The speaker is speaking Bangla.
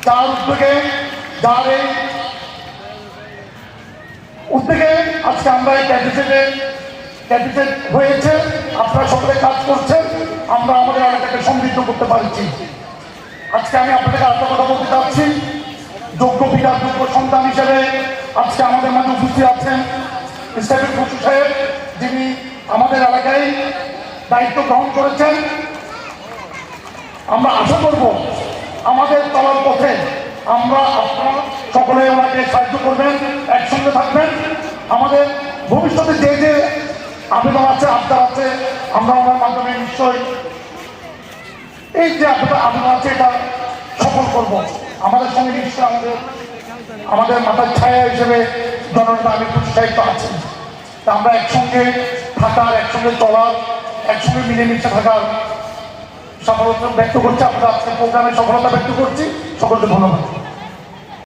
যার উদ্যোগে যার এই উদ্যোগে আজকে আমরা এই ক্যান্ডিডেট হয়েছে, আপনারা সকলে কাজ করছেন, আমরা আমাদের এলাকাকে সমৃদ্ধ করতে পারছি। আজকে আমি আপনাদের আরেকটা কথা বলতে চাচ্ছি, যোগ্য পিতার যোগ্য সন্তান হিসেবে আজকে আমাদের মাঝে উপস্থিত আছেন ইসলামিক বসু সাহেব, যিনি আমাদের এলাকায় দায়িত্ব গ্রহণ করেছেন। আমরা আশা করব আমাদের চলার পথে আপনারা সকলে ওনাকে সাহায্য করবেন, একসঙ্গে থাকবেন। আমাদের ভবিষ্যতে যে আবেদন আছে, আবদার আছে, আমরা ওনার মাধ্যমে নিশ্চয়ই এই যে আবেদন আছে এটা সফল করব। আমাদের সঙ্গে নিশ্চয় আমাদের মাথার ছায়া হিসেবে জনতা আমি উৎসাহিত আছি। তা আমরা একসঙ্গে থাকার, একসঙ্গে চলার, একসঙ্গে মিলেমিশে থাকার সফলতা ব্যক্ত করছি। আমরা আজকে প্রোগ্রামে সফলতা ব্যক্ত করছি। সকলকে ধন্যবাদ।